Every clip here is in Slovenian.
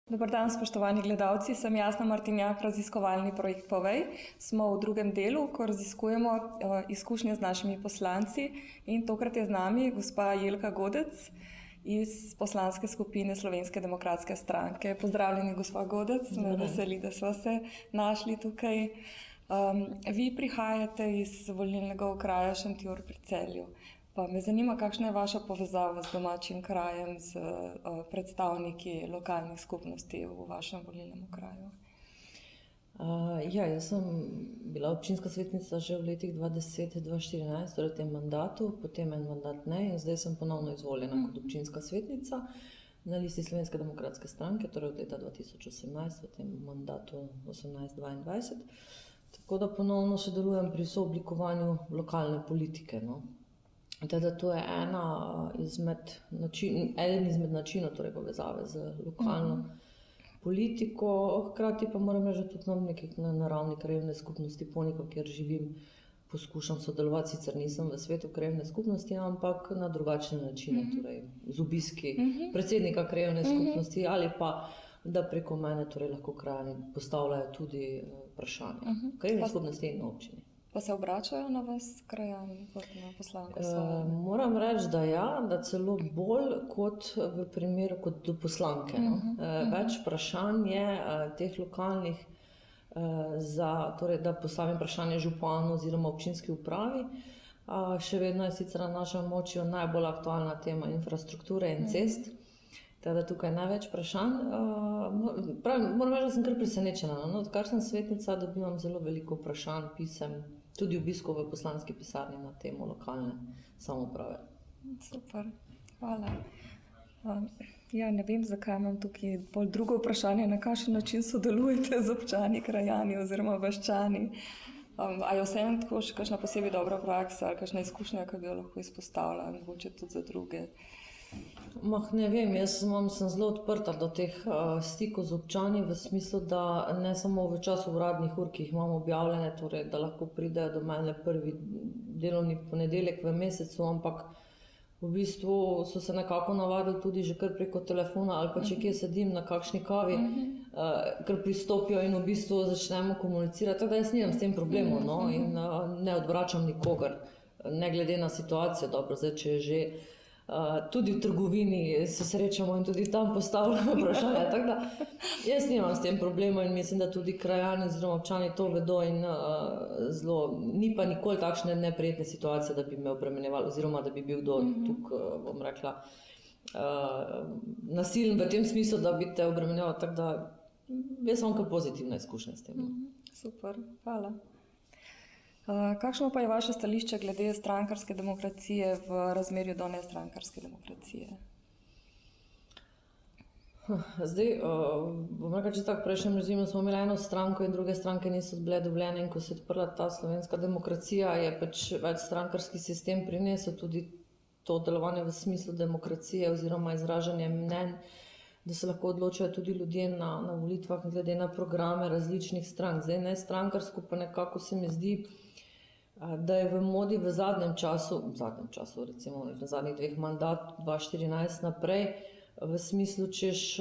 Dobar dan, spoštovani gledalci, sem Jasna Martinjak, raziskovalni projekt Povej. Smo v drugem delu, ko raziskujemo izkušnje z našimi poslanci in tokrat je z nami gospa Jelka Godec iz poslanske skupine Slovenske demokratske stranke. Pozdravljeni, gospa Godec, me veseli, da smo se našli tukaj. Vi prihajate iz volilnega okraja Šentjur pri Celju. Pa me zanima, kakšna je vaša povezava z domačim krajem, z predstavniki lokalnih skupnosti v vašem volilnem okraju? Jaz sem bila občinska svetnica že v letih 2010-2014, torej v tem mandatu, potem en mandat ne in zdaj sem ponovno izvoljena kot občinska svetnica na listi Slovenske demokratske stranke, torej od leta 2018 v tem mandatu 18-22. Tako da ponovno sodelujem pri sooblikovanju lokalne politike. Teda to je eden izmed načinov torej povezave z lokalno politiko, hkrati pa moram reči, da tudi na ravni krajevne skupnosti Ponikva, kjer živim, poskušam sodelovati, sicer nisem v svetu krajevne skupnosti, ampak na drugačne načine, torej z obiski predsednika krajevne skupnosti ali pa da preko mene torej lahko krajani postavljajo tudi vprašanja krajevne skupnosti in občini. Pa se obračajo na vas krajani kot na poslanko svojo? Moram reči, da ja, da celo bolj kot v primeru kot do poslanke. Več vprašanj je teh lokalnih, torej, da postavim vprašanje županu oziroma občinski upravi. Še vedno je sicer na našem območju najbolj aktualna tema infrastrukture in cest. Teda tukaj največ vprašanj. Moram reči, da sem kar presenečena. Odkar sem svetnica, dobivam zelo veliko vprašanj, pisem, tudi obiskov v poslanski pisarni na temo lokalne samouprave. Super, hvala. Ja, ne vem, zakaj imam tukaj bolj drugo vprašanje, na kakšen način sodelujete z občani, krajani oziroma vaščani. A je vseeno tako še kakšna posebej dobra praksa ali kakšna izkušnja, ki bi jo lahko izpostavila, mogoče tudi za druge? Ne vem, jaz sem zelo odprta do teh stikov z občani v smislu, da ne samo v času uradnih ur, ki jih imamo objavljene, torej, da lahko pridejo do mene prvi delovni ponedeljek v mesecu, ampak v bistvu so se nekako navadili tudi že kar preko telefona ali pa če kje sedim na kakšni kavi, kar pristopijo in v bistvu začnemo komunicirati. Tako da jaz nimam s tem problemov in ne odvračam nikogar, ne glede na situacijo. Dobro, zdaj, če je že tudi v trgovini se srečamo in tudi tam postavljamo vprašanja. Tako da jaz nimam s tem problema in mislim, da tudi krajani oziroma občani to vedo in ni pa nikoli takšne neprijetne situacije, da bi me obremenjevali oziroma da bi bil tukaj, bom rekla, nasilen v tem smislu, da bi te obremenjeval. Tako da jaz imam kar pozitivne izkušnje s tem. Super, hvala. Kakšno pa je vaše stališče glede strankarske demokracije v razmerju do nestrankarske demokracije? Zdaj, bom rekla, če tako prejšnjem režimu smo imeli eno stranko in druge stranke niso bile dovoljene in ko se je odprla ta slovenska demokracija, je pač večstrankarski sistem prinesel tudi to delovanje v smislu demokracije oziroma izražanje mnenj, da se lahko odločajo tudi ljudje na volitvah glede na programe različnih strank. Zdaj, nestrankarsko pa nekako se mi zdi, da je v modi v zadnjem času, recimo na zadnjih dveh mandatov, 2014 naprej, v smislu, češ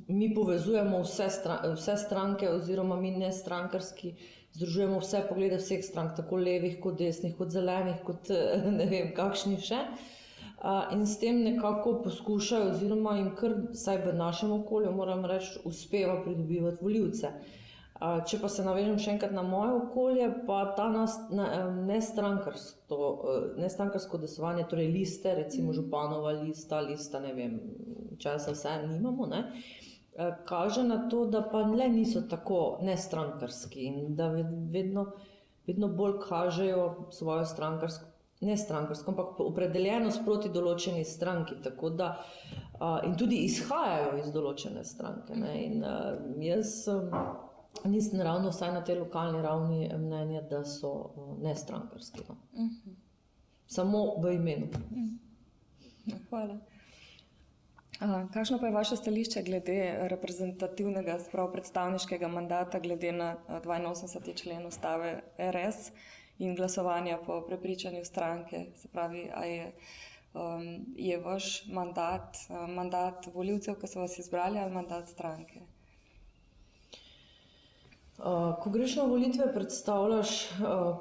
mi povezujemo vse stranke oziroma mi nestrankarski združujemo vse poglede vseh strank, tako levih kot desnih, kot zelenih, kot ne vem kakšnih še. In s tem nekako poskušajo oziroma jim kar, vsaj v našem okolju, moram reči, uspeva pridobivati volivce. Če pa se navežem še enkrat na moje okolje, pa ta nestrankarsko udejstvovanje, torej liste, recimo županova lista, ne vem, česa vse nimamo, kaže na to, da pa le niso tako nestrankarski in da vedno bolj kažejo svojo nestrankarsko, ampak opredeljenost proti določeni stranki, tako da in tudi izhajajo iz določene stranke. In jaz nisem ravno vsaj na tej lokalni ravni mnenja, da so nestrankarski. Samo v imenu. Hvala. Kakšno pa je vaše stališče glede reprezentativnega, predstavniškega mandata glede na 82. člen Ustave RS in glasovanja po prepričanju stranke? Se pravi, a je je vaš mandat volivcev, ki so vas izbrali, ali mandat stranke? Ko greš na volitve, predstavljaš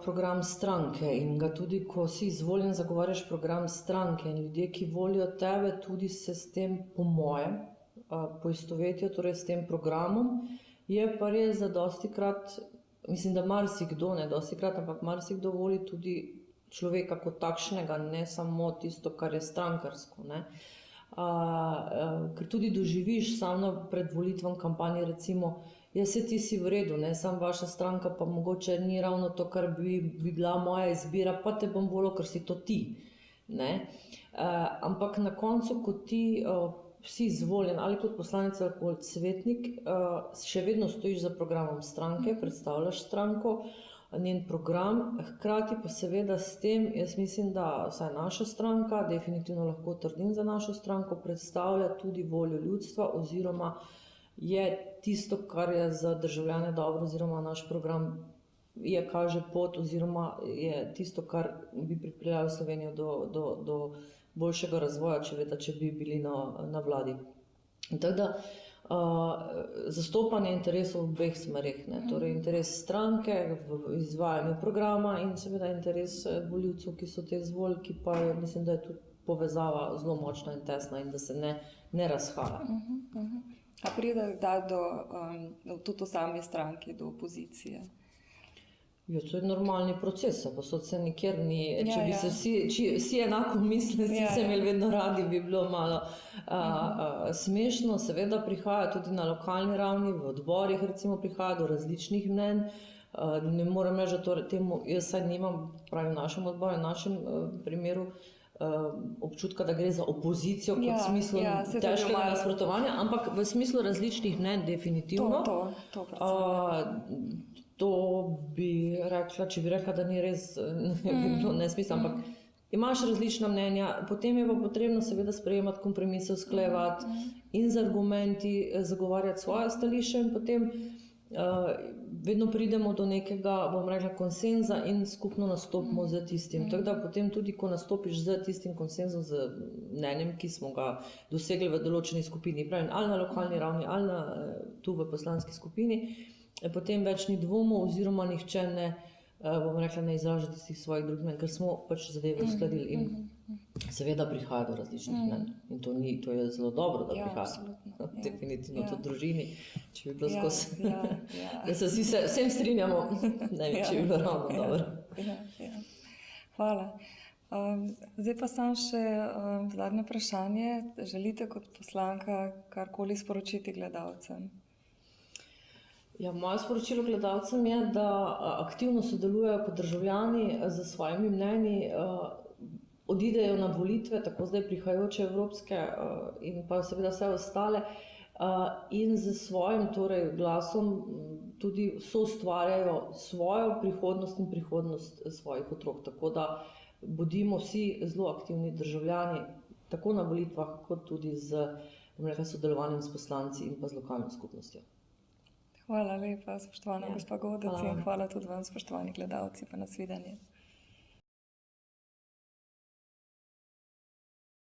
program stranke in ga tudi, ko si izvoljen, zagovarjaš program stranke in ljudje, ki volijo tebe, tudi se s tem, po mojem, poistovetijo, torej s tem programom. Je pa res, da dostikrat, mislim, da marsikdo, ne dostikrat, ampak marsikdo voli tudi človeka kot takšnega, ne samo tisto, kar je strankarsko, ne. Ker tudi doživiš samo pred volitvam kampanji, recimo, saj ti si v redu, ne, samo vaša stranka pa mogoče ni ravno to, kar bi bila moja izbira, pa te bom volil, ker si to ti, ne. Ampak na koncu, ko ti si izvoljen ali kot poslanec ali kot svetnik, še vedno stojiš za programom stranke, predstavljaš stranko, njen program, hkrati pa seveda s tem, jaz mislim, da vsaj naša stranka, definitivno lahko trdim za našo stranko, predstavlja tudi voljo ljudstva oziroma je tisto, kar je za državljane dobro, oziroma naš program je kaže pot oziroma je tisto, kar bi pripeljalo Slovenijo do boljšega razvoja, če bi bili na vladi. Tako da zastopanje interesov v obeh smereh, ne, torej interes stranke v izvajanju programa in seveda interes volivcev, ki so te izvolili, ki pa je, mislim, da je tudi povezava zelo močna in tesna in da se ne razhaja. A pride tudi v sami stranki do opozicije? Ja, to je normalni proces, pa se nikjer ni, če bi se vsi enako mislili, vsi se imeli vedno radi, bi bilo malo smešno. Seveda prihaja tudi na lokalni ravni, v odborih recimo prihaja do različnih mnenj. Ne morem reči, da temu, jaz saj nimam, pravi v našem odboru, v našem primeru, občutka, da gre za opozicijo kot v smislu težkega nasprotovanja, ampak v smislu različnih mnenj definitivno. To bi rekla, če bi rekla, da ni res, bi bilo nesmisel, ampak imaš različna mnenja, potem je pa potrebno seveda sprejemati kompromise, usklajevati in z argumenti zagovarjati svoje stališče in potem vedno pridemo do nekega, bom rekla, konsenza in skupno nastopimo z tistim. Tako da potem tudi, ko nastopiš z tistim konsenzom, z mnenjem, ki smo ga dosegli v določeni skupini, pravim, ali na lokalni ravni, ali tu v poslanski skupini, potem več ni dvomov oziroma nihče ne, bom rekla, ne izraža tistih svojih drugih mnenj, ker smo pač zadeve uskladili in seveda prihaja do različnih mnenj. In to je zelo dobro, da prihaja. Definitivno to družini, če bi bilo skozi. Da se vsi vsem strinjamo, ne vem, če bi bilo ravno dobro. Hvala. Zdaj pa samo še zadnje vprašanje. Želite kot poslanka karkoli sporočiti gledalcem? Ja, moje sporočilo gledalcem je, da aktivno sodelujejo kot državljani z svojimi mnenji, odidejo na volitve, tako zdaj prihajajoče evropske in pa seveda vse ostale, in z svojim torej glasom tudi soustvarjajo svojo prihodnost in prihodnost svojih otrok. Tako da bodimo vsi zelo aktivni državljani, tako na volitvah, kot tudi z, bom rekla, sodelovanjem s poslanci in pa z lokalno skupnostjo. Hvala lepa, spoštovana gospa Godec, in hvala tudi vam, spoštovani gledalci, pa nasvidenje.